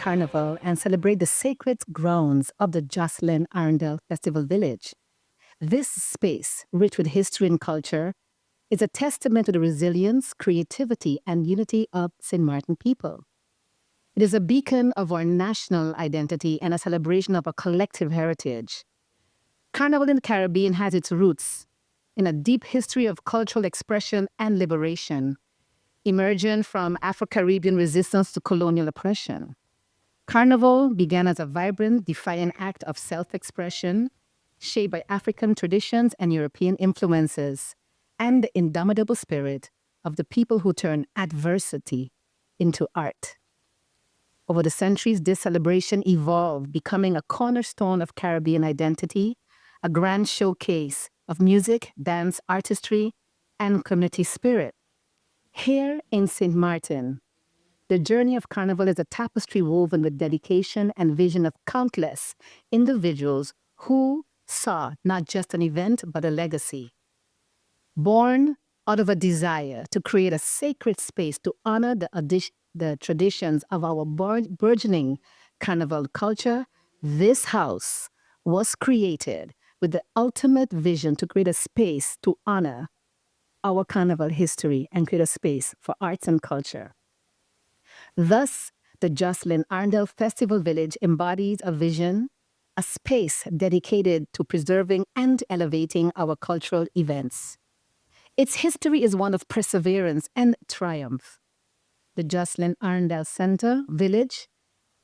Carnival and celebrate the sacred grounds of the Jocelyn Arundel Festival Village. This space, rich with history and culture, is a testament to the resilience, creativity, and unity of St. Martin people. It is a beacon of our national identity and a celebration of our collective heritage. Carnival in the Caribbean has its roots in a deep history of cultural expression and liberation, emerging from Afro-Caribbean resistance to colonial oppression. Carnival began as a vibrant, defiant act of self-expression, shaped by African traditions and European influences, and the indomitable spirit of the people who turned adversity into art. Over the centuries, this celebration evolved, becoming a cornerstone of Caribbean identity, a grand showcase of music, dance, artistry, and community spirit. Here in St. Martin, the journey of Carnival is a tapestry woven with dedication and vision of countless individuals who saw not just an event, but a legacy. Born out of a desire to create a sacred space to honor the traditions of our burgeoning Carnival culture, this house was created with the ultimate vision to create a space to honor our Carnival history and create a space for arts and culture. Thus, the Jocelyn Arundel Festival Village embodies a vision, a space dedicated to preserving and elevating our cultural events. Its history is one of perseverance and triumph. The Jocelyn Arundel Center Village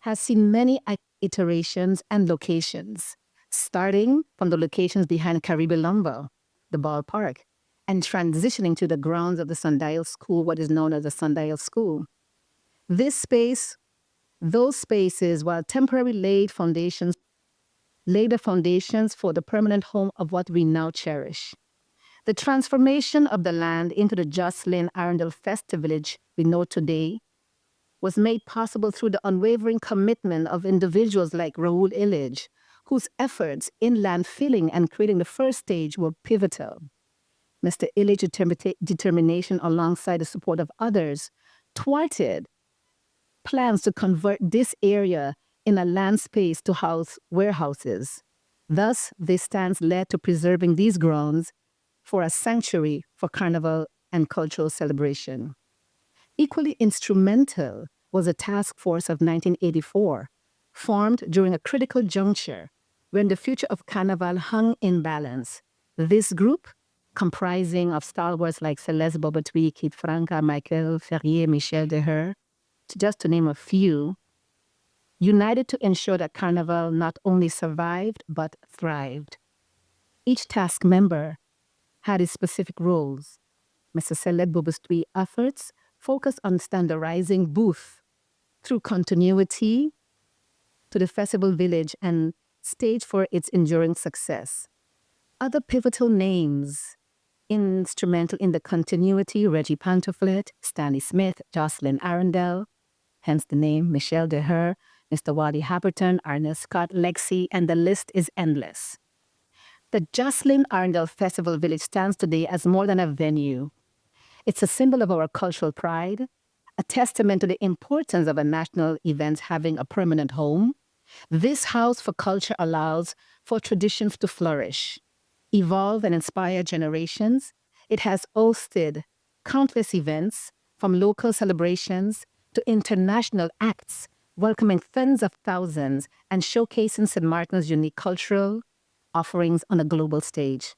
has seen many iterations and locations, starting from the locations behind Caribbean Lumber, the ballpark, and transitioning to the grounds of the Sundial School, what is known as the Sundial School. This space, those spaces, while temporarily laid the foundations for the permanent home of what we now cherish. The transformation of the land into the Jocelyn Arundel Festival Village we know today was made possible through the unwavering commitment of individuals like Raoul Illich, whose efforts in land filling and creating the first stage were pivotal. Mr. Illich's determination, alongside the support of others, thwarted plans to convert this area in a land space to house warehouses. Thus, this stance led to preserving these grounds for a sanctuary for carnival and cultural celebration. Equally instrumental was a task force of 1984, formed during a critical juncture when the future of carnival hung in balance. This group, comprising of stalwarts like Celeste Bobatui, Kit Franca, Michael Ferrier, Michel Deher, just to name a few, united to ensure that Carnival not only survived, but thrived. Each task member had its specific roles. Mr. Celeste Bobastui's efforts focused on standardizing booth through continuity to the festival village and stage for its enduring success. Other pivotal names instrumental in the continuity: Reggie Pantoflet, Stanley Smith, Jocelyn Arundel, hence the name, Michel Deher, Mr. Wally Haberton, Arnett Scott, Lexi, and the list is endless. The Jocelyn Arundel Festival Village stands today as more than a venue. It's a symbol of our cultural pride, a testament to the importance of a national event having a permanent home. This house for culture allows for traditions to flourish, evolve, and inspire generations. It has hosted countless events, from local celebrations to international acts, welcoming tens of thousands and showcasing St. Martin's unique cultural offerings on a global stage.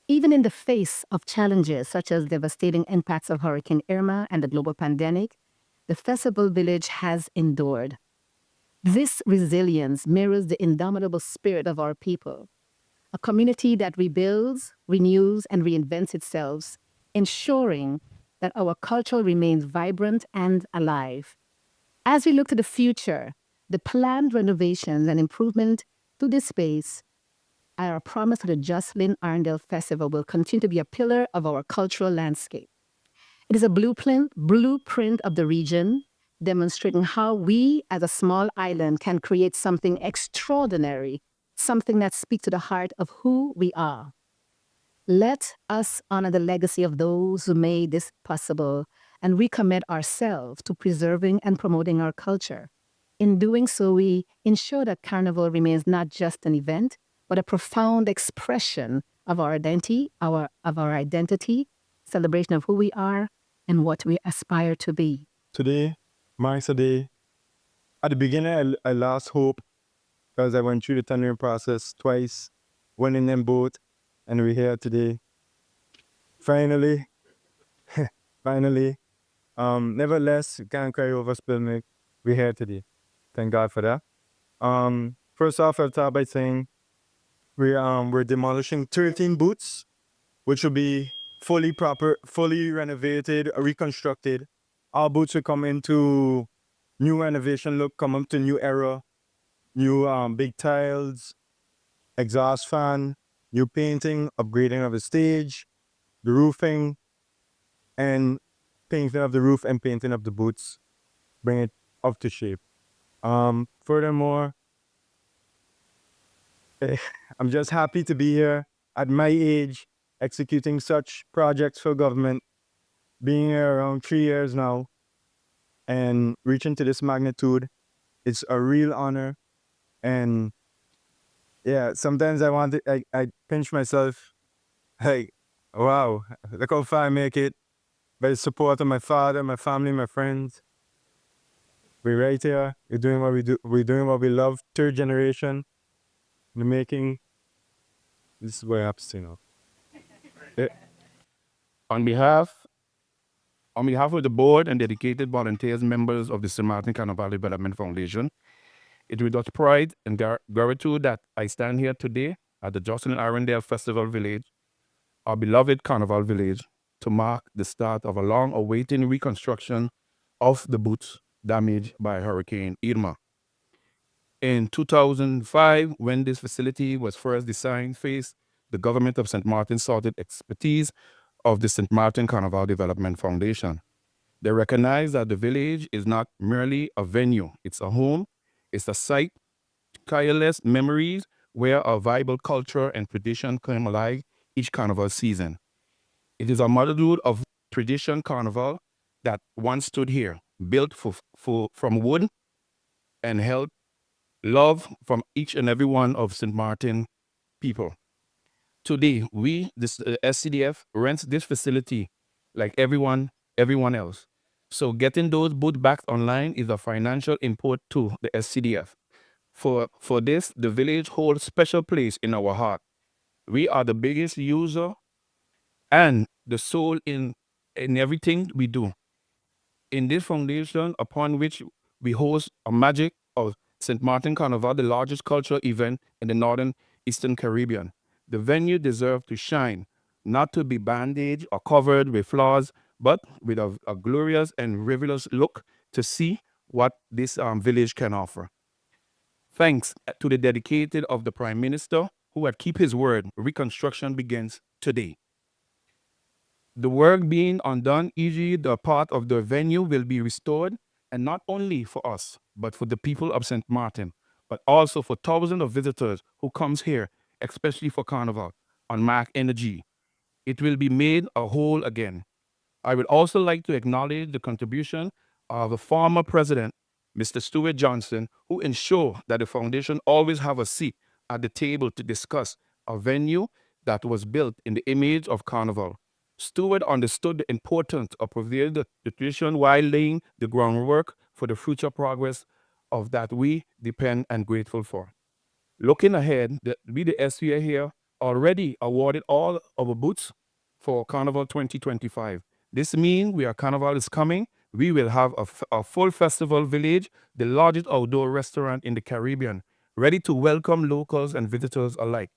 Even in the face of challenges such as devastating impacts of Hurricane Irma and the global pandemic, the festival village has endured. This resilience mirrors the indomitable spirit of our people, a community that rebuilds, renews, and reinvents itself, ensuring that our culture remains vibrant and alive. As we look to the future, the planned renovations and improvement to this space are a promise that the Jocelyn Arundel Festival will continue to be a pillar of our cultural landscape. It is a blueprint of the region, demonstrating how we, as a small island, can create something extraordinary, something that speaks to the heart of who we are. Let us honor the legacy of those who made this possible and recommit ourselves to preserving and promoting our culture. In doing so, we ensure that Carnival remains not just an event, but a profound expression of our identity, celebration of who we are, and what we aspire to be. Today marks a day. At the beginning, I lost hope because I went through the tendering process twice, winning them both, and we're here today. Finally, finally. Nevertheless, you can't cry over spilled milk. We're here today. Thank God for that. First off, I'll start by saying we're demolishing 13 booths, which will be fully renovated, reconstructed. Our booths will come into new renovation look, come up to new era, new big tiles, exhaust fan, new painting, upgrading of the stage, the roofing, and painting of the roof and painting of the booths, bring it up to shape. Furthermore, I'm just happy to be here at my age, executing such projects for government, being here around 3 years now, and reaching to this magnitude. It's a real honor. And yeah, sometimes I pinch myself, like, wow, look how far I make it by the support of my father, my family, my friends. We're right here. We're doing what we do. We're doing what we love. Third generation in the making. This is what happens, you know. On behalf of the board and dedicated volunteers, members of the St. Martin Carnival Development Foundation, it is with much pride and gratitude that I stand here today at the Jocelyn Arundel Festival Village, our beloved Carnival Village, to mark the start of a long-awaited reconstruction of the booths damaged by Hurricane Irma. In 2005, when this facility was first designed, the government of St. Martin sought the expertise of the St. Martin Carnival Development Foundation. They recognize that the village is not merely a venue, it's a home, it's a site, tireless memories where a vibrant culture and tradition come alive each carnival season. It is a motherhood of tradition carnival that once stood here, built from wood and held love from each and every one of St. Martin people. Today, SCDF, rents this facility like everyone else. So getting those booths back online is a financial input to the SCDF. For this, the village holds special place in our heart. We are the biggest user and the soul in everything we do. In this foundation upon which we host a magic of St. Martin Carnival, the largest cultural event in the northern Eastern Caribbean. The venue deserves to shine, not to be bandaged or covered with flaws, but with a glorious and rivalrous look to see what this village can offer. Thanks to the dedicated of the Prime Minister, who had keep his word, reconstruction begins today. The work being undone, e.g. the part of the venue will be restored, and not only for us, but for the people of St. Martin, but also for thousands of visitors who comes here, especially for Carnival, on Mark Energy. It will be made a whole again. I would also like to acknowledge the contribution of the former president, Mr. Stuart Johnson, who ensured that the foundation always have a seat at the table to discuss a venue that was built in the image of Carnival. Stuart understood the importance of preserving the tradition while laying the groundwork for the future progress of that we depend and grateful for. Looking ahead, we, the SVA here, already awarded all our booths for Carnival 2025. This means Carnival is coming. We will have a full festival village, the largest outdoor restaurant in the Caribbean, ready to welcome locals and visitors alike.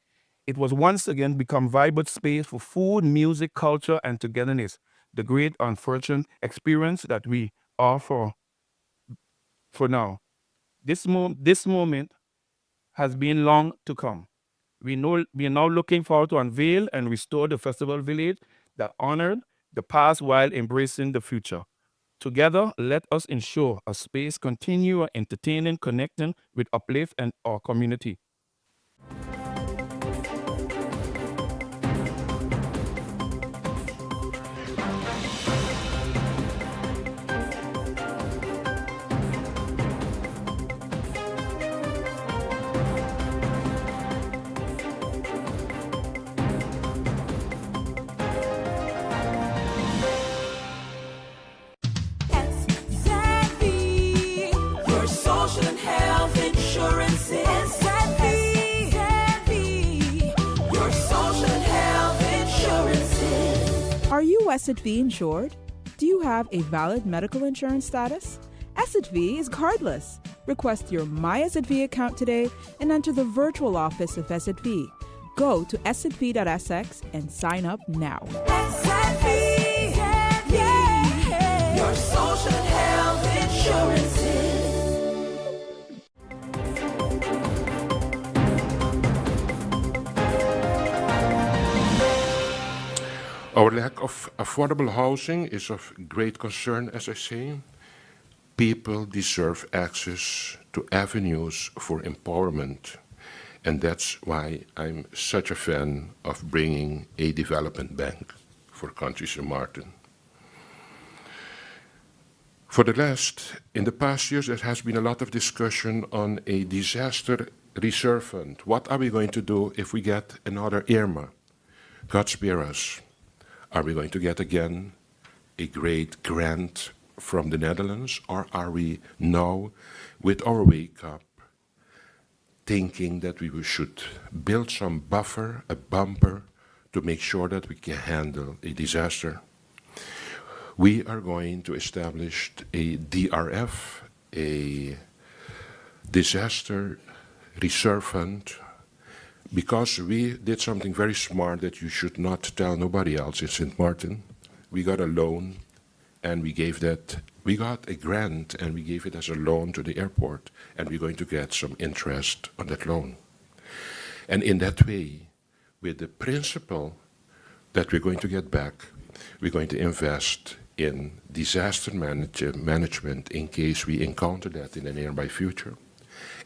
It was once again become vibrant space for food, music, culture, and togetherness. The great unfortunate experience that we are for now. This moment has been long to come. We are now looking forward to unveil and restore the festival village that honored the past while embracing the future. Together, let us ensure a space continue entertaining, connecting with uplift and our community. Asset V insured? Do you have a valid medical insurance status? Asset V is cardless. Request your My Asset V account today and enter the virtual office of Asset V. Go to assetv.sx and sign up now. Asset V, yeah. Your social and health insurances. Our lack of affordable housing is of great concern, as I say. People deserve access to avenues for empowerment, and that's why I'm such a fan of bringing a development bank for country St. Martin. In the past years, there has been a lot of discussion on a disaster reserve fund. What are we going to do if we get another Irma? God spare us. Are we going to get again a great grant from the Netherlands, or are we now, with our wake up, thinking that we should build some buffer, a bumper, to make sure that we can handle a disaster? We are going to establish a DRF, a disaster reserve fund, because we did something very smart that you should not tell nobody else in St. Martin. We got a loan, and we got a grant, and we gave it as a loan to the airport, and we're going to get some interest on that loan. And in that way, with the principle that we're going to get back, we're going to invest in disaster management in case we encounter that in the nearby future.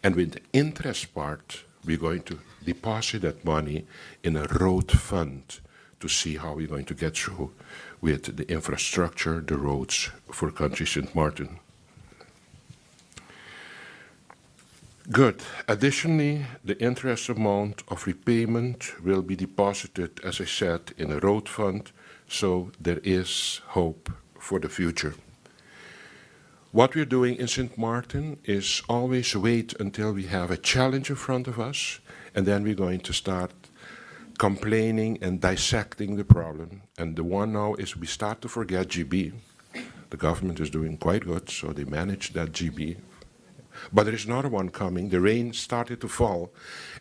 And with the interest part, we're going to deposit that money in a road fund to see how we're going to get through with the infrastructure, the roads for country St. Martin. Good. Additionally, the interest amount of repayment will be deposited, as I said, in a road fund, so there is hope for the future. What we're doing in St. Martin is always wait until we have a challenge in front of us, and then we're going to start complaining and dissecting the problem. And the one now is we start to forget GB. The government is doing quite good, so they manage that GB. But there is another one coming. The rain started to fall,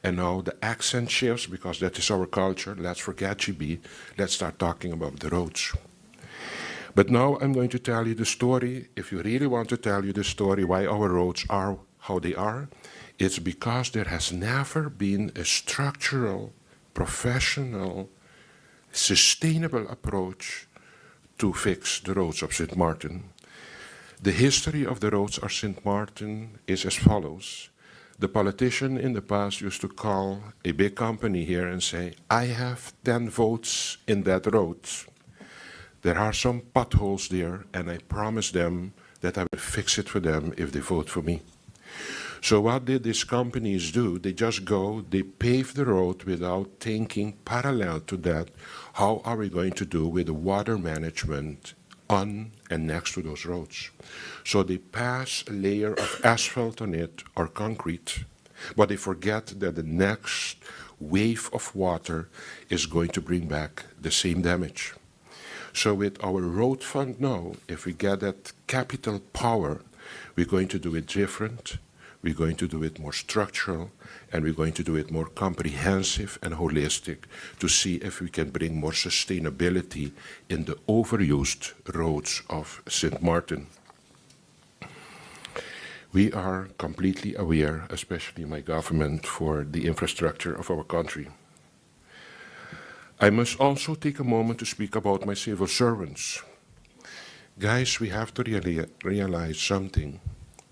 and now the accent shifts because that is our culture. Let's forget GB. Let's start talking about the roads. But now I'm going to tell you the story. If you really want to tell you the story why our roads are how they are, it's because there has never been a structural, professional, sustainable approach to fix the roads of St. Martin. The history of the roads of St. Martin is as follows. The politician in the past used to call a big company here and say, I have 10 votes in that road. There are some potholes there, and I promise them that I will fix it for them if they vote for me. So what did these companies do? They just go, they pave the road without thinking parallel to that, how are we going to do with the water management on and next to those roads? So they pass a layer of asphalt on it or concrete, but they forget that the next wave of water is going to bring back the same damage. So with our road fund now, if we get that capital power, we're going to do it different, we're going to do it more structural, and we're going to do it more comprehensive and holistic to see if we can bring more sustainability in the overused roads of St. Martin. We are completely aware, especially my government, for the infrastructure of our country. I must also take a moment to speak about my civil servants. Guys, we have to realize something.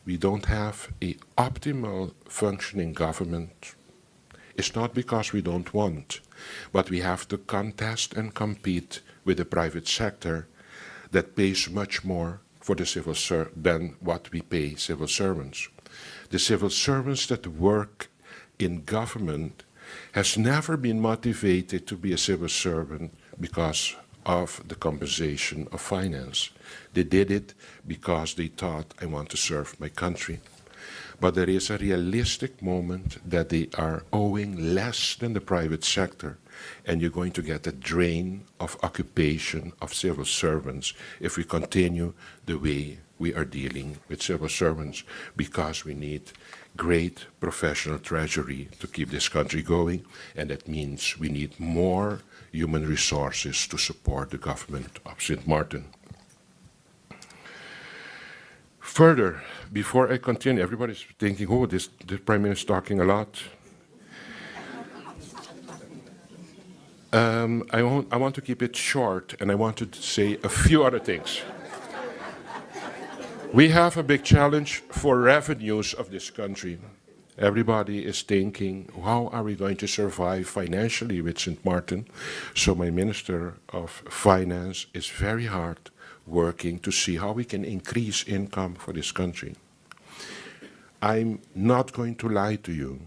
We don't have an optimal functioning government. It's not because we don't want, but we have to contest and compete with the private sector that pays much more for the civil than what we pay civil servants. The civil servants that work in government has never been motivated to be a civil servant because of the compensation of finance. They did it because they thought, I want to serve my country. but there is a realistic moment that they are owing less than the private sector, and you're going to get a drain of occupation of civil servants if we continue the way we are dealing with civil servants, because we need great professional treasury to keep this country going, and that means we need more human resources to support the government of St. Martin. Further, before I continue, everybody's thinking, oh, the Prime Minister is talking a lot. I want to keep it short, and I wanted to say a few other things. We have a big challenge for revenues of this country. Everybody is thinking, how are we going to survive financially with St. Martin? So my Minister of Finance is very hard working to see how we can increase income for this country. I'm not going to lie to you.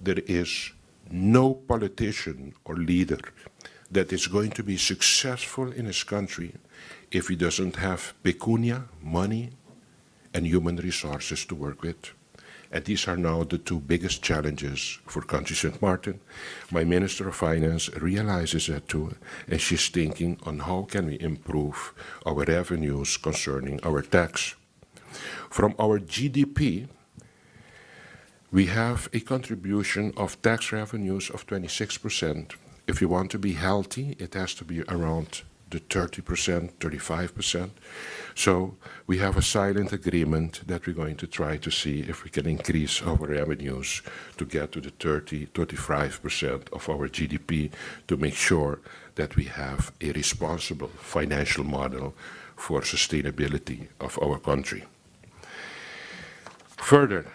There is no politician or leader that is going to be successful in his country if he doesn't have pecunia, money, and human resources to work with. And these are now the two biggest challenges for country St. Martin. My Minister of Finance realizes that too, and she's thinking on how can we improve our revenues concerning our tax. From our GDP, we have a contribution of tax revenues of 26%. If you want to be healthy, it has to be around the 30%, 35%. So we have a silent agreement that we're going to try to see if we can increase our revenues to get to the 30, 35% of our GDP to make sure that we have a responsible financial model for sustainability of our country. Further,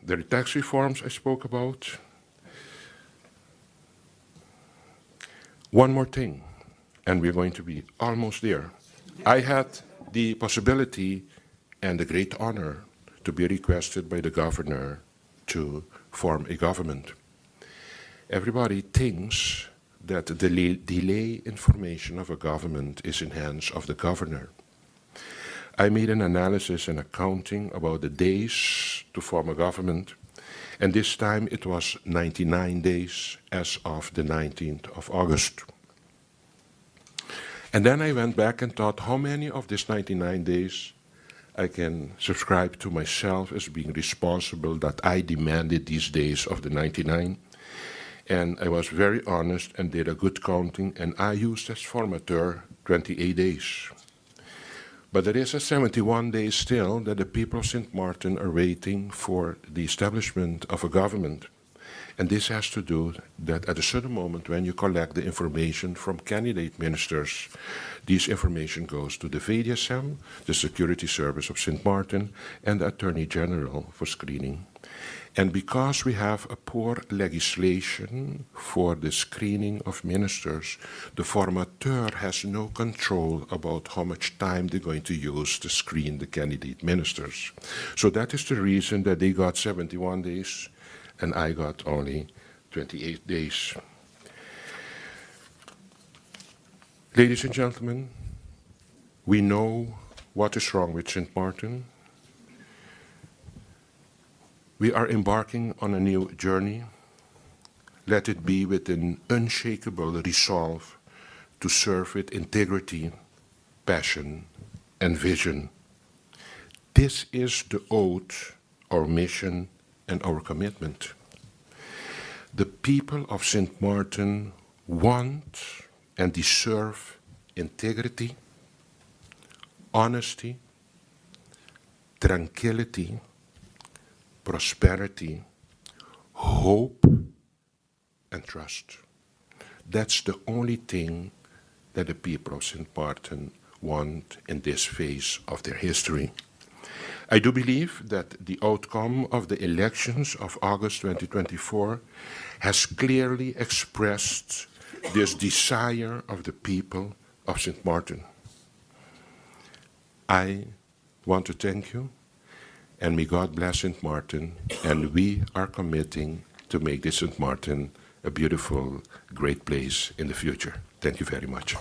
the tax reforms I spoke about. One more thing, and we're going to be almost there. I had the possibility and the great honor to be requested by the governor to form a government. Everybody thinks that the delay in formation of a government is in hands of the governor. I made an analysis and accounting about the days to form a government, and this time it was 99 days as of the 19th of August. And then I went back and thought how many of these 99 days I can subscribe to myself as being responsible that I demanded these days of the 99. And I was very honest and did a good counting, and I used as formateur 28 days. But there is a 71 days still that the people of St. Martin are waiting for the establishment of a government. And this has to do that at a certain moment when you collect the information from candidate ministers, this information goes to the SXM, the Security Service of St. Martin, and the Attorney General for screening. And because we have a poor legislation for the screening of ministers, the formateur has no control about how much time they're going to use to screen the candidate ministers. So that is the reason that they got 71 days and I got only 28 days. Ladies and gentlemen, we know what is wrong with St. Martin. We are embarking on a new journey. Let it be with an unshakable resolve to serve with integrity, passion, and vision. This is the oath, our mission, and our commitment. The people of St. Martin want and deserve integrity, honesty, tranquility, prosperity, hope, and trust. That's the only thing that the people of St. Martin want in this phase of their history. I do believe that the outcome of the elections of August 2024 has clearly expressed this desire of the people of St. Martin. I want to thank you, and may God bless St. Martin, and we are committing to make this St. Martin a beautiful, great place in the future. Thank you very much.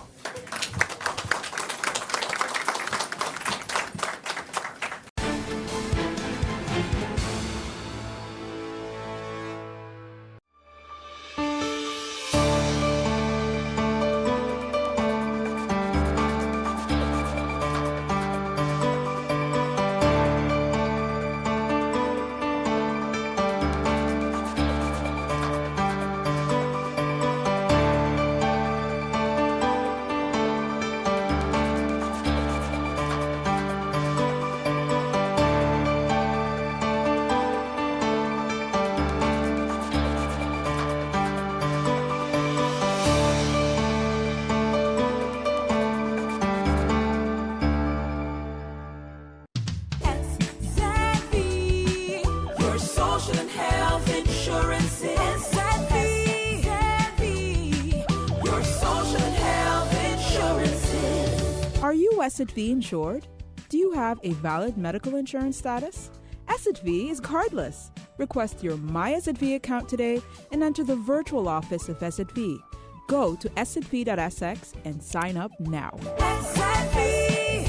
you SXV insured? Do you have a valid medical insurance status? SXV is cardless. Request your My SXV account today and enter the virtual office of SXV. Go to sxv.sx and sign up now. SXV,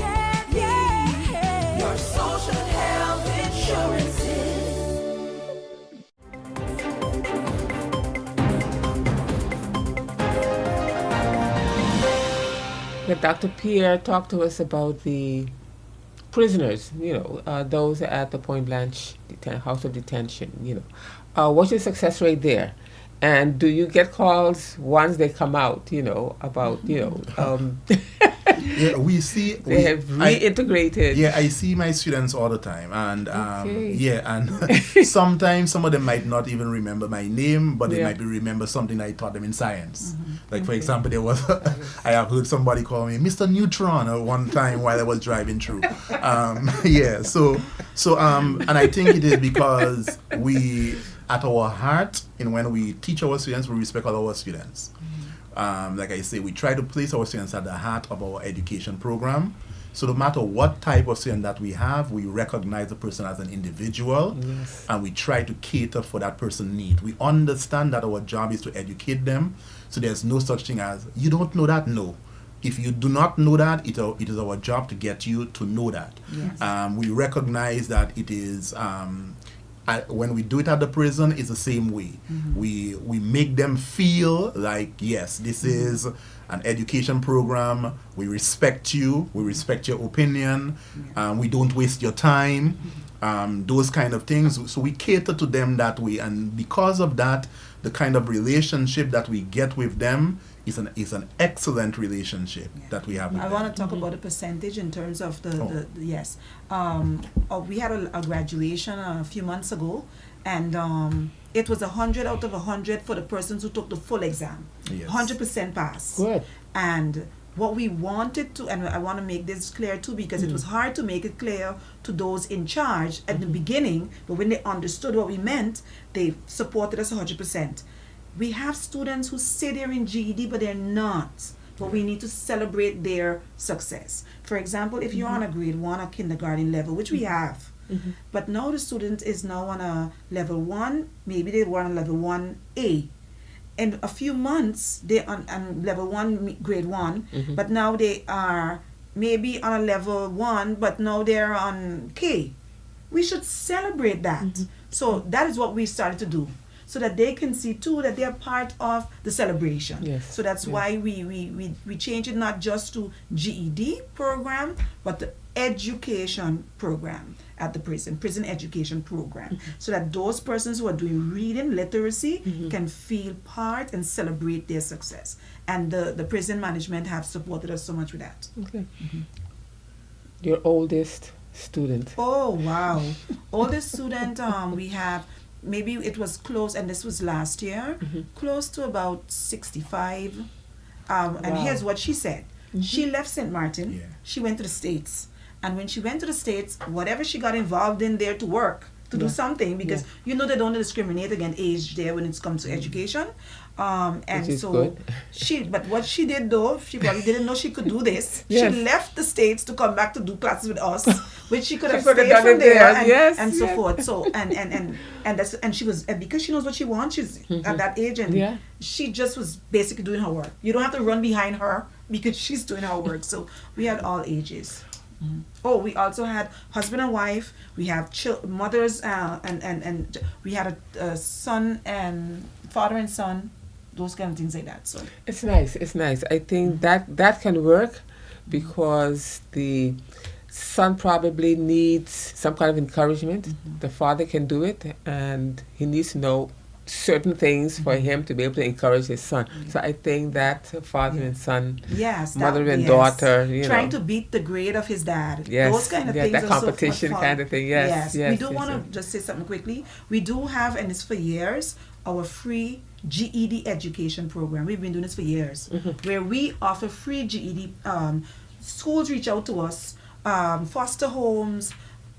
yeah, your social health insurances. But Dr. Pierre talked to us about the prisoners, those at the Point Blanche house of detention, what's your success rate there? And do you get calls once they come out, about, Yeah, we see they have reintegrated? I see my students all the time, and Okay. and sometimes some of them might not even remember my name, but they Yeah. might be remember something I taught them in science. Like for Okay. example, there was I have heard somebody call me Mr. Neutron one time while I was driving through. And I think it is because we, at our heart, and when we teach our students, we respect all our students. Like I say, we try to place our students at the heart of our education program. So no matter what type of student that we have, we recognize the person as an individual, Yes. and we try to cater for that person's need. We understand that our job is to educate them, so there's no such thing as, you don't know that? No. If you do not know that, it is our job to get you to know that. Yes. We recognize that it is, when we do it at the prison, it's the same way. We make them feel like, yes, this is an education program. We respect you. We respect your opinion. We don't waste your time. Those kind of things. So we cater to them that way. And because of that, the kind of relationship that we get with them is an excellent relationship that we have with I them. want to talk about the percentage in terms of the yes. We had a graduation a few months ago, and it was 100 out of 100 for the persons who took the full exam. Yes. 100% pass. Good. And what we wanted to, and I want to make this clear too, because it was hard to make it clear to those in charge at the beginning, but when they understood what we meant, they supported us 100%. We have students who say they're in GED, but they're not. But we need to celebrate their success. For example, if you're on a grade 1 or kindergarten level, which we have, but now the student is now on a level 1, maybe they were on a level 1A. In a few months, they're on level 1, grade 1, but now they are maybe on a level 1, but now they're on K. We should celebrate that. So that is what we started to do, so that they can see too that they're part of the celebration. Yes. So that's why we change it not just to GED program, but the education program at the prison education program, so that those persons who are doing reading literacy can feel part and celebrate their success. And the prison management have supported us so much with that. Okay. Your oldest student. Oh wow. Oldest student, we have, maybe it was close, and this was last year, close to about 65. And Wow. here's what she said. She left St. Martin. Yeah. She went to the States. And when she went to the States, whatever she got involved in there to work, to do something, because you know they don't discriminate against age there when it comes to education. And Which is so good. but what she did though, she probably didn't know she could do this. Yes. She left the States to come back to do classes with us, which she could have could have stayed done from it there there, and, yes, and so yes. forth. So and she was, and because she knows what she wants, she's at that age, and Yeah. she just was basically doing her work. You don't have to run behind her because she's doing her work. So we had all ages. Oh, we also had husband and wife. We have mothers, and we had a son and father and son, those kind of things like that. So It's nice. It's nice. I think that can work because the son probably needs some kind of encouragement. The father can do it, and he needs to know certain things for him to be able to encourage his son. So I think that father and son, yes, mother and daughter, trying to beat the grade of his dad. Yes, Those kind of yeah, things. that are so much competition fun. kind of thing. Yes, yes, We do yes, want to yes. just say something quickly. We do have, and it's for years, our free GED education program. We've been doing this for years, where we offer free GED. Schools reach out to us, foster homes,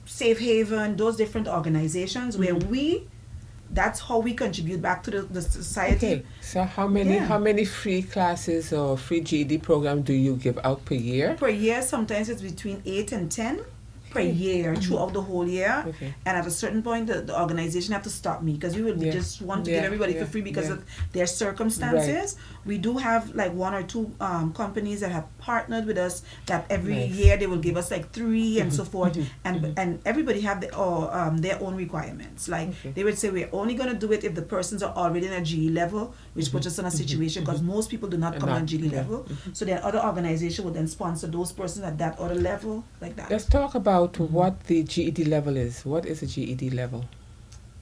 Safe Haven, those different organizations where we that's how we contribute back to the society. Okay. So how many free classes or free GED programs do you give out per year? Per year, sometimes it's between 8 and 10 per year throughout the whole year. Okay. And at a certain point, the organization have to stop me because we would just want to give everybody for free because of their circumstances. We do have like 1 or 2 companies that have partnered with us that every year they will give us like 3 and so forth. And everybody have their own requirements. Like they would say we're only going to do it if the persons are already in a GE level, which puts us in a situation because most people do not come on GE level. So then other organization will then sponsor those persons at that other level, like that. Let's talk about what the GED level is. What is a GED level?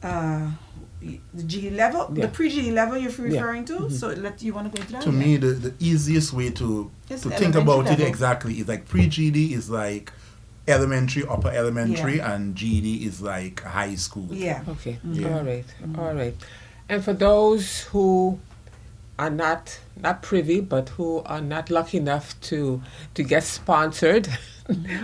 The GE level, the pre-GE level you're referring to. So you want to go into that? To me, the easiest way to think about it exactly is like pre-GED is like elementary, upper elementary, and GED is like high school. Yeah. Okay. All right. And for those who are not privy, but who are not lucky enough to get sponsored,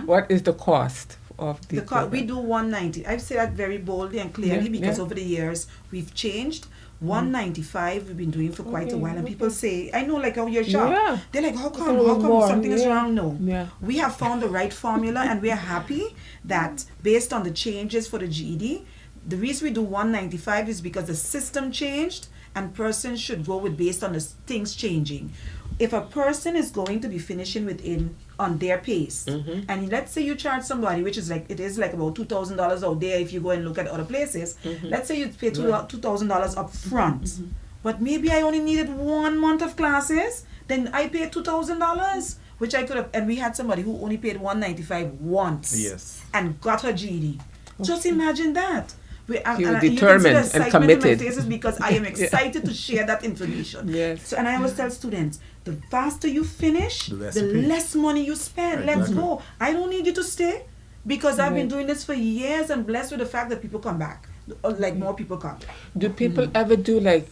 what is the cost of the program? We do $190. I say that very boldly and clearly because over the years we've changed. $195 we've been doing for quite a while, and people say, I know, like, how you're shocked. They're like, how come something is wrong? No. We have found the right formula, and we're happy that based on the changes for the GED, the reason we do $195 is because the system changed, and persons should go with based on the things changing. If a person is going to be finishing on their pace, and let's say you charge somebody, which is like, it is like about $2,000 out there if you go and look at other places, let's say you pay $2,000 up front, but maybe I only needed 1 month of classes, then I paid $2,000, which I could have, and we had somebody who only paid $195 once and got her GED. Just imagine that. You're determined and committed. Because I am excited to share that information. So, and I always tell students, the faster you finish, the less money you spend. Let's go. I don't need you to stay because I've been doing this for years and blessed with the fact that people come back. Like more people come. Do people ever do like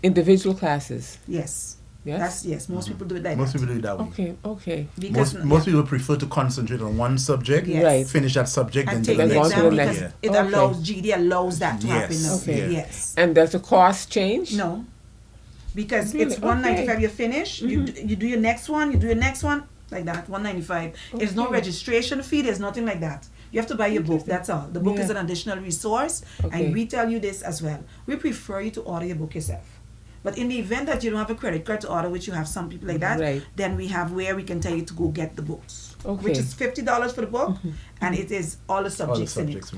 individual classes? Yes. Yes. Most people do it like Most that. people do it that way. Okay. Because most people prefer to concentrate on one subject, finish that subject, and and take then the go on exam to the because next. it allows GED allows that to happen now. Yes. And does the cost change? No. Because it's $195, you finish, you do your next one, like that, $195. There's no registration fee, there's nothing like that. You have to buy your book, that's all. The book is an additional resource, and we tell you this as well. We prefer you to order your book yourself. But in the event that you don't have a credit card to order, which you have some people like that, then we have where we can tell you to go get the books, which is $50 for the book, and it is all the subjects in it.